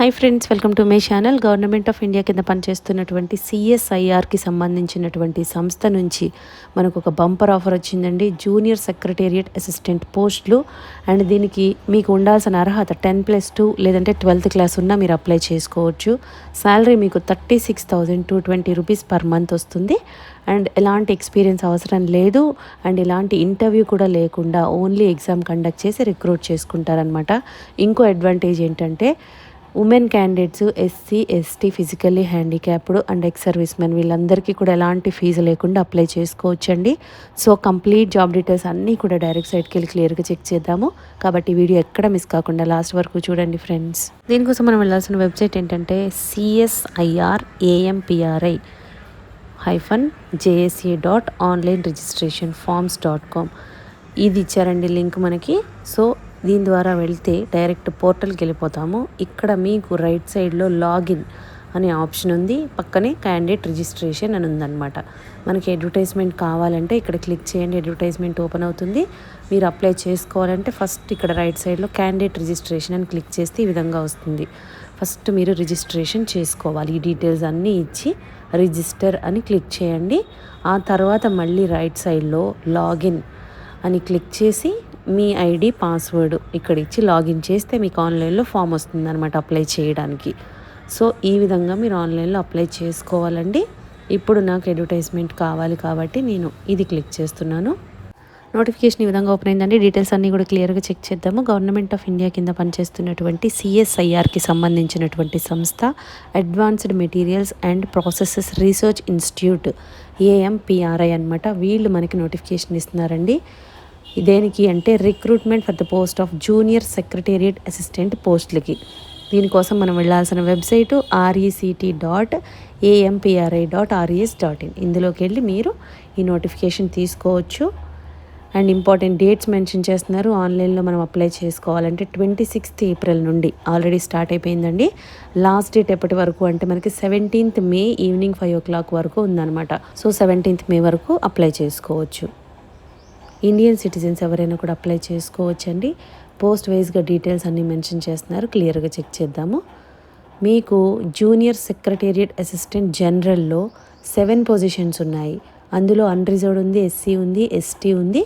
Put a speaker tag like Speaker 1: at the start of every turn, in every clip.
Speaker 1: Hi friends, welcome to my channel. Government of India కింద పనిచేస్తున్నటువంటి సిఎస్ఐఆర్కి సంబంధించినటువంటి సంస్థ నుంచి మనకు ఒక బంపర్ ఆఫర్ వచ్చిందండి. జూనియర్ సెక్రటేరియట్ అసిస్టెంట్ పోస్టులు. అండ్ దీనికి మీకు ఉండాల్సిన అర్హత 10+2 లేదంటే 12th క్లాస్ ఉన్నా మీరు అప్లై చేసుకోవచ్చు. శాలరీ మీకు 36,220 రూపీస్ పర్ మంత్ వస్తుంది. అండ్ ఎలాంటి ఎక్స్పీరియన్స్ అవసరం లేదు. అండ్ ఇలాంటి ఇంటర్వ్యూ కూడా లేకుండా ఓన్లీ ఎగ్జామ్ కండక్ట్ చేసి రిక్రూట్ చేసుకుంటారనమాట. ఇంకో అడ్వాంటేజ్ ఏంటంటే women candidates, SC, ST, physically handicapped and ex service men వీళ్ళందరికీ కూడా ఎలాంటి ఫీజు లేకుండా అప్లై చేసుకోవచ్చండి. సో కంప్లీట్ జాబ్ డీటెయిల్స్ అన్నీ కూడా డైరెక్ట్ సైట్కి వెళ్ళి క్లియర్గా చెక్ చేద్దాము. కాబట్టి వీడియో ఎక్కడ మిస్ కాకుండా లాస్ట్ వరకు చూడండి ఫ్రెండ్స్. దీనికోసం మనం వెళ్ళాల్సిన వెబ్సైట్ ఏంటంటే CSIR-AMPRA-JSA.onlineregistrationforms.com. ఇది ఇచ్చారండి లింక్ మనకి. సో దీని ద్వారా వెళ్తే డైరెక్ట్ పోర్టల్కి వెళ్ళిపోతాము. ఇక్కడ మీకు రైట్ సైడ్లో లాగిన్ అనే ఆప్షన్ ఉంది, పక్కనే క్యాండిడేట్ రిజిస్ట్రేషన్ అని ఉందన్నమాట. మనకి అడ్వర్టైజ్మెంట్ కావాలంటే ఇక్కడ క్లిక్ చేయండి, అడ్వర్టైజ్మెంట్ ఓపెన్ అవుతుంది. మీరు అప్లై చేసుకోవాలంటే ఫస్ట్ ఇక్కడ రైట్ సైడ్లో క్యాండిడేట్ రిజిస్ట్రేషన్ అని క్లిక్ చేస్తే ఈ విధంగా వస్తుంది. ఫస్ట్ మీరు రిజిస్ట్రేషన్ చేసుకోవాలి. ఈ డీటెయిల్స్ అన్నీ ఇచ్చి రిజిస్టర్ అని క్లిక్ చేయండి. ఆ తర్వాత మళ్ళీ రైట్ సైడ్లో లాగిన్ అని క్లిక్ చేసి మీ ఐడి, పాస్వర్డ్ ఇక్కడ ఇచ్చి లాగిన్ చేస్తే మీకు ఆన్లైన్లో ఫామ్ వస్తుంది అనమాట అప్లై చేయడానికి. సో ఈ విధంగా మీరు ఆన్లైన్లో అప్లై చేసుకోవాలండి. ఇప్పుడు నాకు అడ్వర్టైజ్మెంట్ కావాలి కాబట్టి నేను ఇది క్లిక్ చేస్తున్నాను. నోటిఫికేషన్ ఈ విధంగా ఓపెన్ అయిందండి. డీటెయిల్స్ అన్నీ కూడా క్లియర్గా చెక్ చేద్దాము. గవర్నమెంట్ ఆఫ్ ఇండియా కింద పనిచేస్తున్నటువంటి సిఎస్ఐఆర్కి సంబంధించినటువంటి సంస్థ advanced materials and processes research institute, AMPRA అనమాట. వీళ్ళు మనకి నోటిఫికేషన్ ఇస్తున్నారండి. దేనికి అంటే recruitment for the post of junior secretariat assistant పోస్టులకి. దీనికోసం మనం వెళ్ళాల్సిన వెబ్సైటు rect.ampra.res.in. ఇందులోకి వెళ్ళి మీరు ఈ నోటిఫికేషన్ తీసుకోవచ్చు. అండ్ ఇంపార్టెంట్ డేట్స్ మెన్షన్ చేస్తున్నారు. ఆన్లైన్లో మనం అప్లై చేసుకోవాలంటే 26th ఏప్రిల్ నుండి ఆల్రెడీ స్టార్ట్ అయిపోయిందండి. లాస్ట్ డేట్ ఎప్పటి వరకు అంటే మనకి 17th మే ఈవినింగ్ 5 o'clock వరకు ఉందన్నమాట. సో 17th మే వరకు అప్లై చేసుకోవచ్చు. ఇండియన్ సిటిజన్స్ ఎవరైనా కూడా అప్లై చేసుకోవచ్చండి. పోస్ట్ వైజ్గా డీటెయిల్స్ అన్నీ మెన్షన్ చేస్తున్నారు, క్లియర్గా చెక్ చేద్దాము. మీకు జూనియర్ సెక్రటేరియట్ అసిస్టెంట్ జనరల్లో 7 పొజిషన్స్ ఉన్నాయి. అందులో అన్రిజర్వ్డ్ ఉంది, ఎస్సీ ఉంది, ఎస్టీ ఉంది,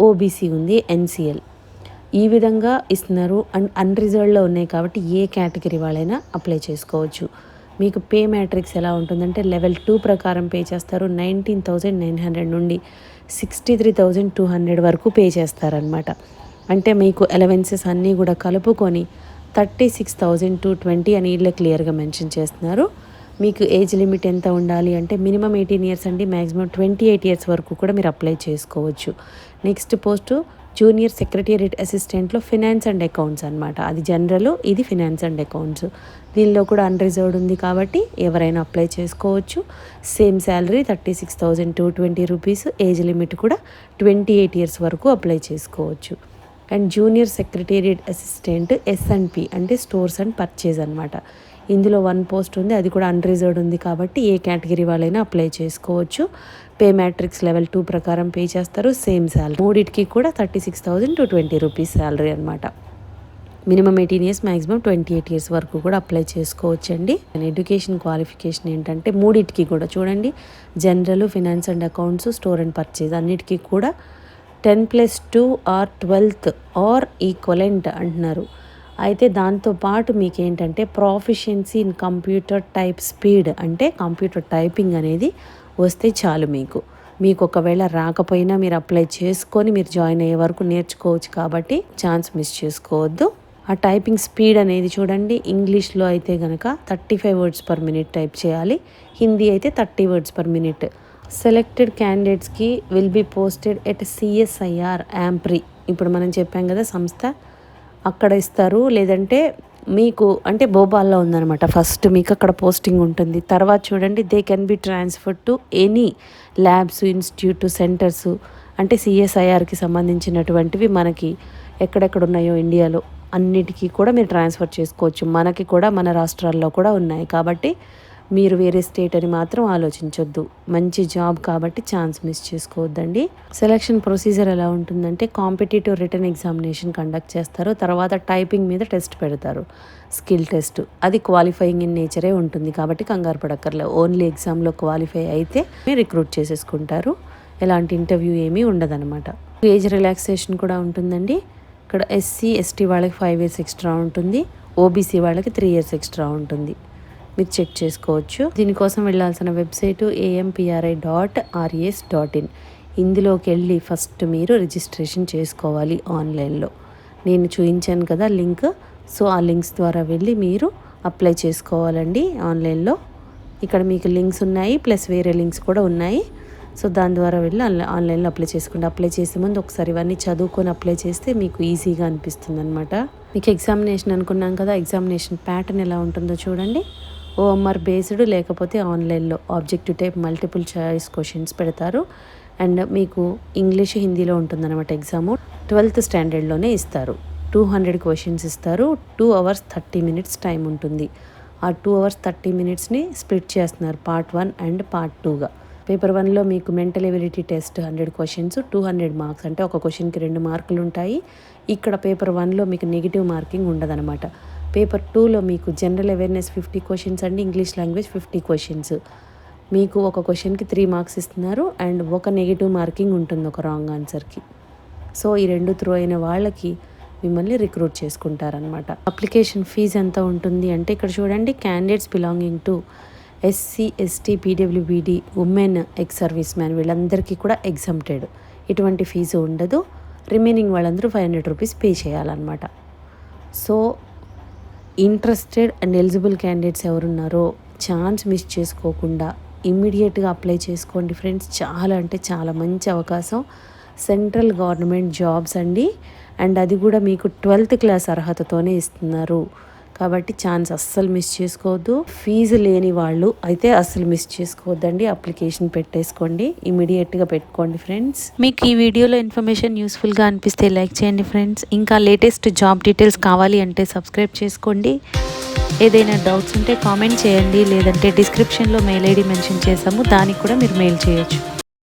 Speaker 1: ఓబీసీ ఉంది, NCL ఈ విధంగా ఇస్తున్నారు. అండ్ అన్రిజర్వ్డ్లో ఉన్నాయి కాబట్టి ఏ కేటగిరీ వాళ్ళైనా అప్లై చేసుకోవచ్చు. మీకు పే మ్యాట్రిక్స్ ఎలా ఉంటుందంటే లెవెల్ 2 ప్రకారం పే చేస్తారు. 19,900 నుండి 63,200 వరకు పే చేస్తారనమాట. అంటే మీకు అలవెన్సెస్ అన్నీ కూడా కలుపుకొని 36,220 అని ఇళ్ళే క్లియర్గా మెన్షన్ చేస్తున్నారు. మీకు ఏజ్ లిమిట్ ఎంత ఉండాలి అంటే మినిమం 18 years అండి, మ్యాక్సిమం 28 years వరకు కూడా మీరు అప్లై చేసుకోవచ్చు. నెక్స్ట్ పోస్టు జూనియర్ సెక్రటేరియట్ అసిస్టెంట్లో ఫినాన్స్ అండ్ అకౌంట్స్ అనమాట. అది జనరల్, ఇది ఫినాన్స్ అండ్ అకౌంట్స్. దీనిలో కూడా అన్రిజర్వ్డ్ ఉంది కాబట్టి ఎవరైనా అప్లై చేసుకోవచ్చు. Same salary 36,220 rupees. Age limit కూడా 28 years వరకు అప్లై చేసుకోవచ్చు. And junior secretariat assistant S&P అంటే స్టోర్స్ అండ్ పర్చేజ్ అనమాట. ఇందులో 1 పోస్ట్ ఉంది, అది కూడా అన్రిజర్వ్డ్ ఉంది కాబట్టి ఏ కేటగిరీ వాళ్ళైనా అప్లై చేసుకోవచ్చు. పే మ్యాట్రిక్స్ లెవెల్ 2 ప్రకారం పే చేస్తారు. సేమ్ శాలరీ, మూడిటికి కూడా 36,220 రూపీస్ శాలరీ అనమాట. మినిమం 18 years, మ్యాక్సిమం 28 years వరకు కూడా అప్లై చేసుకోవచ్చండి. ఎడ్యుకేషన్ క్వాలిఫికేషన్ ఏంటంటే మూడిటికి కూడా చూడండి, general, finance and accounts, store and purchase అన్నిటికీ కూడా 10+2 ఆర్ 12th ఆర్ ఈక్వలెంట్ అంటున్నారు. అయితే దాంతోపాటు మీకు ఏంటంటే ప్రాఫిషియన్సీ ఇన్ కంప్యూటర్ టైప్ స్పీడ్ అంటే కంప్యూటర్ టైపింగ్ అనేది వస్తే చాలు. మీకు ఒకవేళ రాకపోయినా మీరు అప్లై చేసుకొని మీరు జాయిన్ అయ్యే వరకు నేర్చుకోవచ్చు కాబట్టి ఛాన్స్ మిస్ చేసుకోవద్దు. ఆ టైపింగ్ స్పీడ్ అనేది చూడండి, ఇంగ్లీష్లో అయితే కనుక 35 words per minute టైప్ చేయాలి, హిందీ అయితే 30 words per minute. సెలెక్టెడ్ క్యాండిడేట్స్కి will be posted at CSIR AMPRI. ఇప్పుడు మనం చెప్పాం కదా సంస్థ, అక్కడ ఇస్తారు. లేదంటే మీకు అంటే భోపాల్లో ఉందన్నమాట. ఫస్ట్ మీకు అక్కడ పోస్టింగ్ ఉంటుంది. తర్వాత చూడండి they can be transferred to any labs, institute, centres. అంటే CSIRకి సంబంధించినటువంటివి మనకి ఎక్కడెక్కడ ఉన్నాయో ఇండియాలో అన్నిటికీ కూడా మీరు ట్రాన్స్ఫర్ చేసుకోవచ్చు. మనకి కూడా మన రాష్ట్రాల్లో కూడా ఉన్నాయి కాబట్టి మీరు వేరే స్టేట్ అని మాత్రం ఆలోచించొద్దు. మంచి జాబ్ కాబట్టి ఛాన్స్ మిస్ చేసుకోవద్దండి. సెలక్షన్ ప్రొసీజర్ ఎలా ఉంటుందంటే కాంపిటేటివ్ రిటర్న్ ఎగ్జామినేషన్ కండక్ట్ చేస్తారు. తర్వాత టైపింగ్ మీద టెస్ట్ పెడతారు, స్కిల్ టెస్ట్. అది క్వాలిఫైయింగ్ ఇన్ నేచరే ఉంటుంది కాబట్టి కంగారు పడక్కర్లే. ఓన్లీ ఎగ్జామ్లో క్వాలిఫై అయితే రిక్రూట్ చేసేసుకుంటారు. ఎలాంటి ఇంటర్వ్యూ ఏమీ ఉండదన్నమాట. ఏజ్ రిలాక్సేషన్ కూడా ఉంటుందండి. ఇక్కడ SC ST వాళ్ళకి 5 years ఎక్స్ట్రా ఉంటుంది, OBC వాళ్ళకి 3 years ఎక్స్ట్రా ఉంటుంది. మీరు చెక్ చేసుకోవచ్చు. దీనికోసం వెళ్ళాల్సిన వెబ్సైటు ampri.res.in. ఇందులోకి వెళ్ళి ఫస్ట్ మీరు రిజిస్ట్రేషన్ చేసుకోవాలి ఆన్లైన్లో. నేను చూపించాను కదా లింక్, సో ఆ లింక్స్ ద్వారా వెళ్ళి మీరు అప్లై చేసుకోవాలండి ఆన్లైన్లో. ఇక్కడ మీకు లింక్స్ ఉన్నాయి, ప్లస్ వేరే లింక్స్ కూడా ఉన్నాయి. సో దాని ద్వారా వెళ్ళి ఆన్లైన్లో అప్లై చేసుకోండి. అప్లై చేసే ముందు ఒకసారి ఇవన్నీ చదువుకొని అప్లై చేస్తే మీకు ఈజీగా అనిపిస్తుంది అనమాట. మీకు ఎగ్జామినేషన్ అనుకున్నాం కదా, ఎగ్జామినేషన్ ప్యాటర్న్ ఎలా ఉంటుందో చూడండి. OMR బేస్డ్ లేకపోతే ఆన్లైన్లో objective type multiple choice questions పెడతారు. అండ్ మీకు ఇంగ్లీష్ హిందీలో ఉంటుందన్నమాట. ఎగ్జాము 12th స్టాండర్డ్లోనే ఇస్తారు. 200 క్వశ్చన్స్ ఇస్తారు. 2 hours 30 minutes టైం ఉంటుంది. ఆ 2 hours 30 minutesని స్ప్లిట్ చేస్తున్నారు పార్ట్ 1 అండ్ పార్ట్ 2గా. పేపర్ 1లో మీకు mental ability test 100 questions, 200 marks. అంటే ఒక క్వశ్చన్కి 2 మార్కులు ఉంటాయి. ఇక్కడ పేపర్ 1లో మీకు నెగిటివ్ మార్కింగ్ ఉండదన్నమాట. పేపర్ 2లో మీకు జనరల్ అవేర్నెస్ 50 questions అండి, ఇంగ్లీష్ లాంగ్వేజ్ 50 questions. మీకు ఒక క్వశ్చన్కి 3 marks ఇస్తున్నారు అండ్ ఒక నెగిటివ్ మార్కింగ్ ఉంటుంది ఒక రాంగ్ ఆన్సర్కి. సో ఈ 2 త్రూ అయిన వాళ్ళకి మిమ్మల్ని రిక్రూట్ చేసుకుంటారనమాట. అప్లికేషన్ ఫీజు ఎంత ఉంటుంది అంటే ఇక్కడ చూడండి, candidates belonging to SC ST PWBD women ex service man వీళ్ళందరికీ కూడా ఎగ్జంప్టెడ్. ఎటువంటి ఫీజు ఉండదు. రిమైనింగ్ వాళ్ళందరూ 500 rupees పే చేయాలన్నమాట. So interested and eligible candidates ఎవరున్నారో ఛాన్స్ మిస్ చేసుకోకుండా ఇమ్మీడియట్గా అప్లై చేసుకోండి ఫ్రెండ్స్. చాలా అంటే చాలా మంచి అవకాశం. సెంట్రల్ గవర్నమెంట్ జాబ్స్ అండి, అండ్ అది కూడా మీకు 12th class అర్హతతోనే ఇస్తున్నారు. కాబట్టి ఛాన్స్ అస్సలు మిస్ చేసుకోవద్దు. ఫీజు లేని వాళ్ళు అయితే అస్సలు మిస్ చేసుకోవద్దండి. అప్లికేషన్ పెట్టేసుకోండి, ఇమీడియట్గా పెట్టుకోండి ఫ్రెండ్స్. మీకు ఈ వీడియోలో ఇన్ఫర్మేషన్ యూస్ఫుల్గా అనిపిస్తే లైక్ చేయండి ఫ్రెండ్స్. ఇంకా లేటెస్ట్ జాబ్ డీటెయిల్స్ కావాలి అంటే సబ్స్క్రైబ్ చేసుకోండి. ఏదైనా డౌట్స్ ఉంటే కామెంట్ చేయండి, లేదంటే డిస్క్రిప్షన్లో మెయిల్ ID మెన్షన్ చేసాము, దానికి కూడా మీరు మెయిల్ చేయొచ్చు.